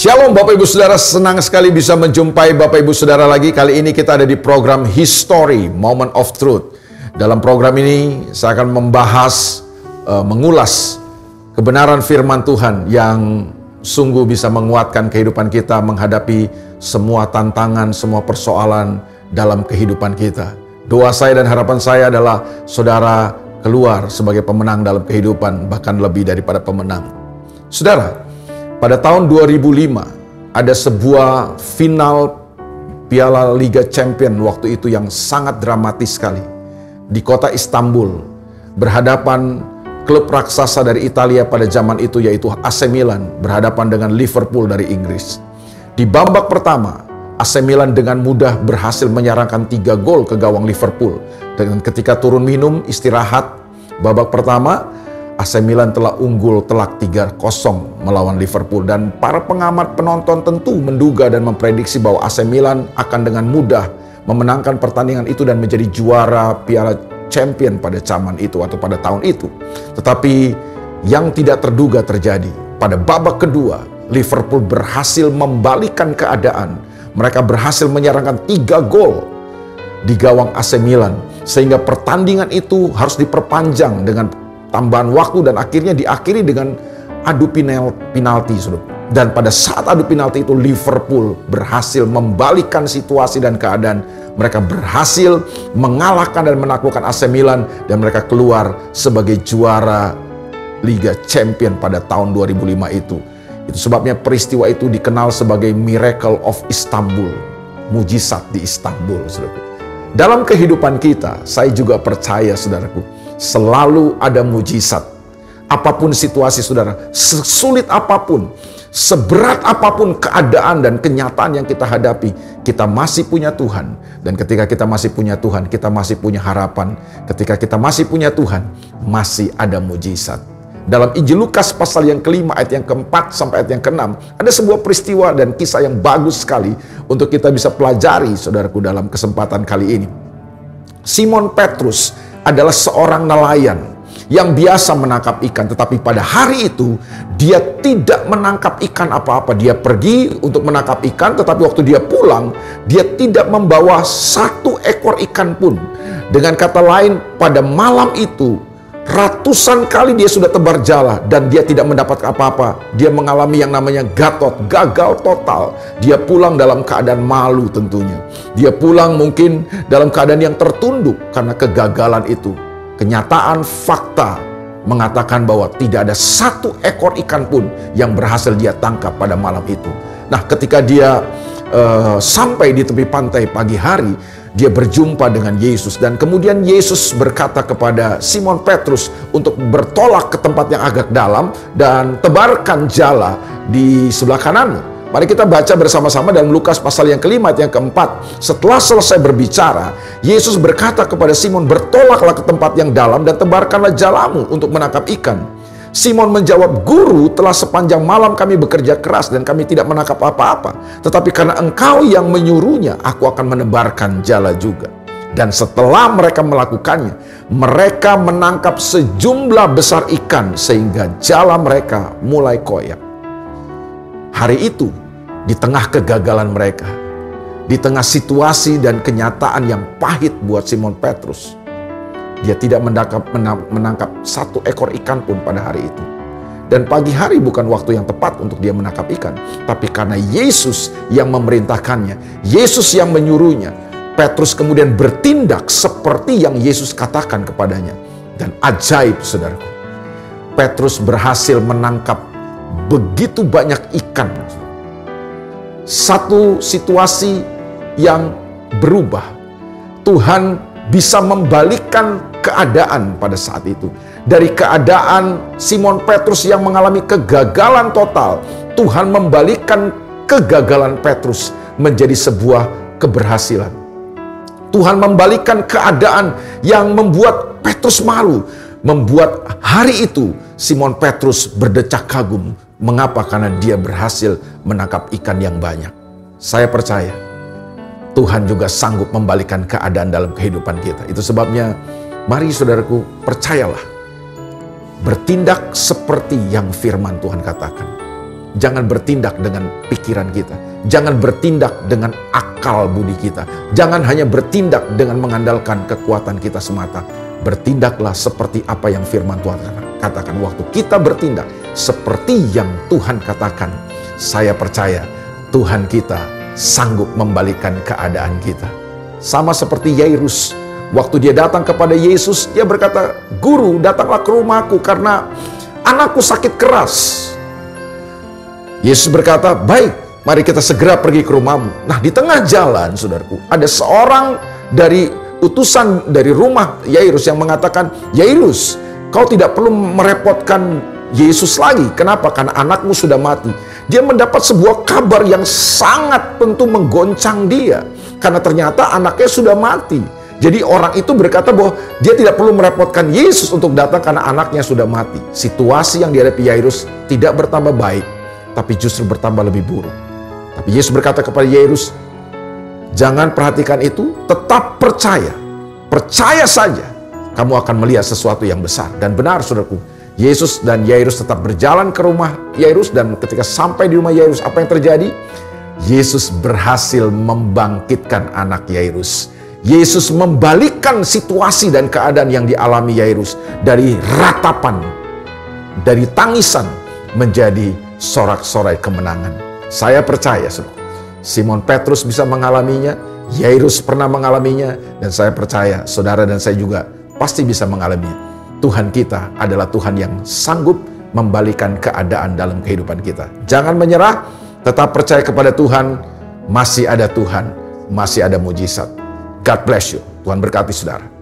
Shalom Bapak Ibu Saudara, senang sekali bisa menjumpai Bapak Ibu Saudara lagi. Kali ini kita ada di program History, Moment of Truth. Dalam program ini saya akan membahas, mengulas kebenaran firman Tuhan yang sungguh bisa menguatkan kehidupan kita menghadapi semua tantangan, semua persoalan dalam kehidupan kita. Doa saya dan harapan saya adalah saudara keluar sebagai pemenang dalam kehidupan, bahkan lebih daripada pemenang. Saudara, pada tahun 2005 ada sebuah final Piala Liga Champion waktu itu yang sangat dramatis sekali. Di kota Istanbul berhadapan klub raksasa dari Italia pada zaman itu, yaitu AC Milan, berhadapan dengan Liverpool dari Inggris. Di babak pertama, AC Milan dengan mudah berhasil menyerangkan 3 gol ke gawang Liverpool. Dan ketika turun minum istirahat babak pertama, AC Milan telah unggul telak 3-0 melawan Liverpool, dan para pengamat penonton tentu menduga dan memprediksi bahwa AC Milan akan dengan mudah memenangkan pertandingan itu dan menjadi juara Piala Champion pada zaman itu atau pada tahun itu. Tetapi yang tidak terduga terjadi. Pada babak kedua, Liverpool berhasil membalikkan keadaan. Mereka berhasil menyerangkan 3 gol di gawang AC Milan, sehingga pertandingan itu harus diperpanjang dengan tambahan waktu dan akhirnya diakhiri dengan adu penalti. Dan pada saat adu penalti itu Liverpool berhasil membalikkan situasi dan keadaan. Mereka berhasil mengalahkan dan menaklukkan AC Milan dan mereka keluar sebagai juara Liga Champion pada tahun 2005 itu. Itu sebabnya peristiwa itu dikenal sebagai Miracle of Istanbul, mujizat di Istanbul. Saudaraku. Dalam kehidupan kita, saya juga percaya saudaraku, selalu ada mujizat. Apapun situasi saudara, sesulit apapun, seberat apapun keadaan dan kenyataan yang kita hadapi, kita masih punya Tuhan. Dan ketika kita masih punya Tuhan, kita masih punya harapan. Ketika kita masih punya Tuhan, masih ada mujizat. Dalam Injil Lukas pasal yang kelima, ayat yang keempat sampai ayat yang keenam, ada sebuah peristiwa dan kisah yang bagus sekali untuk kita bisa pelajari saudaraku dalam kesempatan kali ini. Simon Petrus adalah seorang nelayan yang biasa menangkap ikan, tetapi pada hari itu dia tidak menangkap ikan apa-apa. Dia pergi untuk menangkap ikan, tetapi waktu dia pulang, dia tidak membawa 1 ekor ikan pun. Dengan kata lain, pada malam itu ratusan kali dia sudah tebar jala dan dia tidak mendapat apa-apa. Dia mengalami yang namanya gagal total. Dia pulang dalam keadaan malu tentunya. Dia pulang mungkin dalam keadaan yang tertunduk karena kegagalan itu. Kenyataan fakta mengatakan bahwa tidak ada 1 ekor ikan pun yang berhasil dia tangkap pada malam itu. Nah, ketika dia sampai di tepi pantai pagi hari, dia berjumpa dengan Yesus, dan kemudian Yesus berkata kepada Simon Petrus untuk bertolak ke tempat yang agak dalam dan tebarkan jala di sebelah kananmu. Mari kita baca bersama-sama dalam Lukas pasal yang kelima ayat yang keempat. Setelah selesai berbicara, Yesus berkata kepada Simon, bertolaklah ke tempat yang dalam dan tebarkanlah jalamu untuk menangkap ikan. Simon menjawab, Guru, telah sepanjang malam kami bekerja keras dan kami tidak menangkap apa-apa. Tetapi karena Engkau yang menyuruhnya, aku akan menebarkan jala juga. Dan setelah mereka melakukannya, mereka menangkap sejumlah besar ikan sehingga jala mereka mulai koyak. Hari itu, di tengah kegagalan mereka, di tengah situasi dan kenyataan yang pahit buat Simon Petrus, dia tidak menangkap 1 ekor ikan pun pada hari itu. Dan pagi hari bukan waktu yang tepat untuk dia menangkap ikan. Tapi karena Yesus yang memerintahkannya, Yesus yang menyuruhnya, Petrus kemudian bertindak seperti yang Yesus katakan kepadanya. Dan ajaib saudaraku, Petrus berhasil menangkap begitu banyak ikan. Satu situasi yang berubah. Tuhan bisa membalikkan keadaan pada saat itu. Dari keadaan Simon Petrus yang mengalami kegagalan total, Tuhan membalikkan kegagalan Petrus menjadi sebuah keberhasilan. Tuhan membalikkan keadaan yang membuat Petrus malu, membuat hari itu Simon Petrus berdecak kagum. Mengapa? Karena dia berhasil menangkap ikan yang banyak. Saya percaya Tuhan juga sanggup membalikkan keadaan dalam kehidupan kita. Itu sebabnya mari saudaraku, percayalah. Bertindak seperti yang firman Tuhan katakan. jangan bertindak dengan pikiran kita. Jangan bertindak dengan akal budi kita. Jangan hanya bertindak dengan mengandalkan kekuatan kita semata. Bertindaklah seperti apa yang firman Tuhan katakan. Waktu kita bertindak seperti yang Tuhan katakan, saya percaya Tuhan kita sanggup membalikkan keadaan kita. Sama seperti Yairus. Waktu dia datang kepada Yesus, dia berkata, "Guru, datanglah ke rumahku karena anakku sakit keras." Yesus berkata, "Baik, mari kita segera pergi ke rumahmu." Nah, di tengah jalan, saudaraku, ada seorang dari utusan dari rumah Yairus yang mengatakan, "Yairus, kau tidak perlu merepotkan Yesus lagi." Kenapa? Karena anakmu sudah mati. Dia mendapat sebuah kabar yang sangat tentu menggoncang dia. Karena ternyata anaknya sudah mati. Jadi orang itu berkata bahwa dia tidak perlu merepotkan Yesus untuk datang karena anaknya sudah mati. Situasi yang dihadapi Yairus tidak bertambah baik, tapi justru bertambah lebih buruk. Tapi Yesus berkata kepada Yairus, "Jangan perhatikan itu, tetap percaya. Percaya saja, kamu akan melihat sesuatu yang besar." Dan benar, saudaraku, Yesus dan Yairus tetap berjalan ke rumah Yairus, dan ketika sampai di rumah Yairus, apa yang terjadi? Yesus berhasil membangkitkan anak Yairus. Yesus membalikkan situasi dan keadaan yang dialami Yairus dari ratapan, dari tangisan menjadi sorak-sorai kemenangan. Saya percaya, saudara, Simon Petrus bisa mengalaminya, Yairus pernah mengalaminya, dan saya percaya saudara dan saya juga pasti bisa mengalaminya. Tuhan kita adalah Tuhan yang sanggup membalikkan keadaan dalam kehidupan kita. Jangan menyerah, tetap percaya kepada Tuhan. Masih ada Tuhan, masih ada mujizat. God bless you. Tuhan berkati saudara.